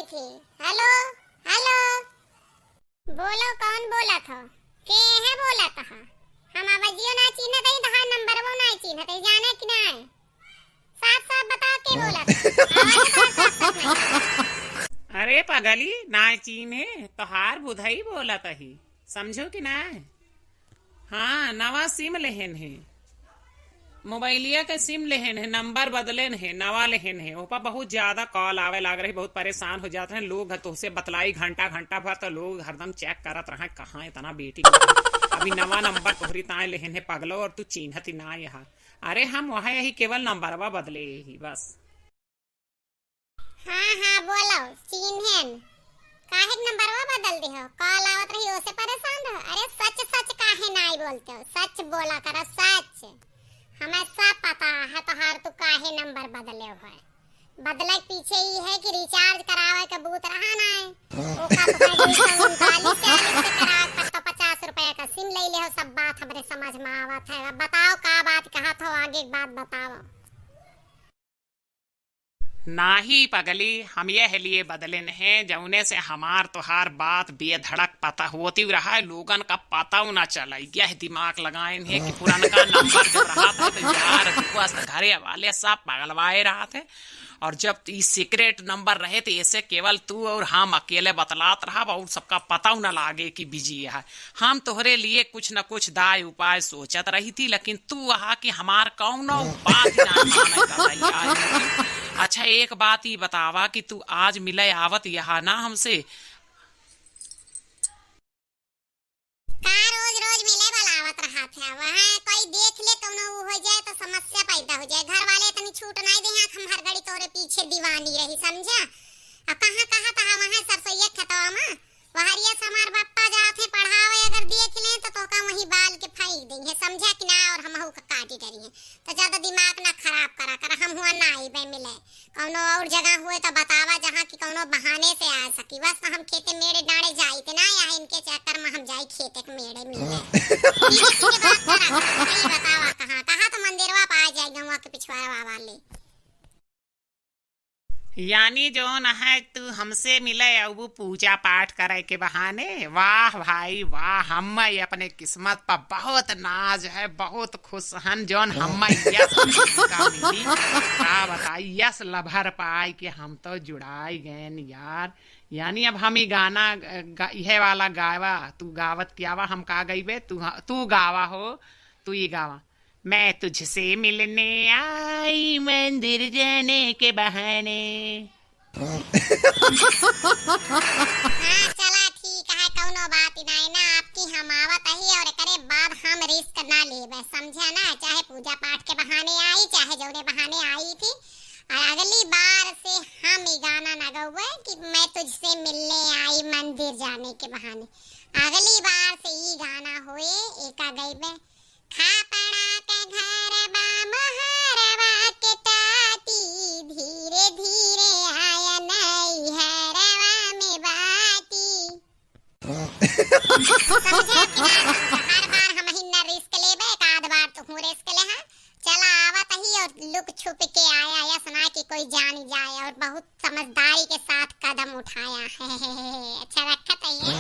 थी। Hello hello, बोलो कौन बोला था? के है बोला था? हम आवाजियो ना चिन्ह दई तहार नंबर वो ना चिन्ह दई, जाने कि ना? साफ साफ बताओ के बोला था? आवाज तो साफ साफ नहीं। अरे पगली ना चीने तोहार बुधई बोला तही, समझो कि ना? हाँ, नवा सिम लेहन है, मोबाइलिया के सिम लेहन है, नंबर बदलेन है, नवा लेहन है। ओपा बहुत ज्यादा कॉल आवे लाग रही, बहुत परेशान हो जाते हैं लोग। तुझसे बतलाई घंटा घंटा भर तो लोग हरदम चेक करत रहे कहाँ इतना बेटी अभी नवा नंबर तोहरी ताए लेहन है पगलो, और तू चिन्हती ना यहाँ। अरे हम वहाँ यही केवल नंबरवा बदले ही बस। हाँ हाँ बोलो चिन्हन काहे नंबरवा बदल दे हो? कॉल आवत रही ओसे परेशान रहो। अरे सच सच काहे नहीं बोलते हो? सच बोला करो सच। हमें सब पता है तोहार तू काहे नंबर बदले हो। बदले के पीछे ही है कि रिचार्ज करावे के बूत रहा ना है। ओका तो 239 से करा तो 50 रुपए का सिम ले ले हो। सब बात हमरे समझ में आवत है। बताओ का बात कहा था, आगे की बात बताओ। नाही पगली, हम यह लिए बदले हैं जौने से हमार तोहार बात बेधड़क पता होती रहा है, लोगन का पता ना चला। यह दिमाग लगाए है कि पुरानका नंबर जब रहा था तो यार घरे वाले सब पगलवाए रहा थे, और जब ये सीक्रेट नंबर रहे तो ऐसे केवल तू और हम अकेले बतलात रहा और सबका पता न लागे कि बिजी है। हम तोहरे लिए कुछ न कुछ दाय उपाय सोचत रही थी, लेकिन तू वहा कि हमार कौनो बात ना। अच्छा एक बात ही बतावा कि तू आज मिले आवत यहाँ ना हमसे? रोज रोज मिले बलावत रहा था। वहाँ कोई देख ले तो न हो जाए तो समस्या पैदा हो जाए। घर वाले इतनी छूट नहीं दे, हम हर घड़ी तोरे पीछे दीवानी रही, समझा? अब कहाँ कहाँ तहा वहाँ सरसैया खतवा में वहरिया समार बप्पा जाते पढ़ावे, अगर देख ले तो तोका वही बाल के फेंक देंगे, समझा कि ना? और हम हु काटी डरी है तो ज्यादा दिमाग ना खराब करा कर। हम हुआ ना आई बे मिले कौनो और जगह हुए तो बतावा जहाँ की कौनो बहाने से आ सकी। बस हम खेते मेरे डाड़े जाई थे ना, या इनके चक्कर में हम जाई खेते के मेड़े मिले। सीधे बात करा, सही बतावा कहाँ कहाँ तो मंदिरवा पा जाए गवा के पिछवाड़ा वाले। यानी जो न है तू हमसे मिले और वो पूजा पाठ करे के बहाने? वाह भाई वाह, हम अपने किस्मत पर बहुत नाज है, बहुत खुश हन जौन हम यस का मिली का बताई यस लभर पाए कि हम तो जुड़ाई गए यार। यानी अब हम ही गाना यह वाला गावा, तू गावत कियावा, हम का गईबे, तू गावा हो, तू ही गावा। मैं तुझसे मिलने आई मंदिर जाने के बहाने। हाँ चला ठीक है, कौनो बात नहीं ना। आपकी हम आवत ही और करे बाद हम रिस्क ना लेबे, समझा ना? चाहे पूजा पाठ के बहाने आई, चाहे जौने बहाने आई थी। और अगली बार से हम ये गाना ना गौवे कि मैं तुझसे मिलने आई मंदिर जाने के बहाने। अगली बार से ये गाना होए एका गईबे, खा पड़ा के घर बा मोहरवा के ताती, धीरे धीरे आया नई हरवा में बाती। समझा कि ना? हर बार हम ही ना रिस्क लेबे, एक आध बार तो हूँ रिस्क ले। हाँ चला आवत ही और लुक छुप के आया, या सुना कि कोई जान जाए, और बहुत समझदारी के साथ कदम उठाया है। अच्छा रखा था ये।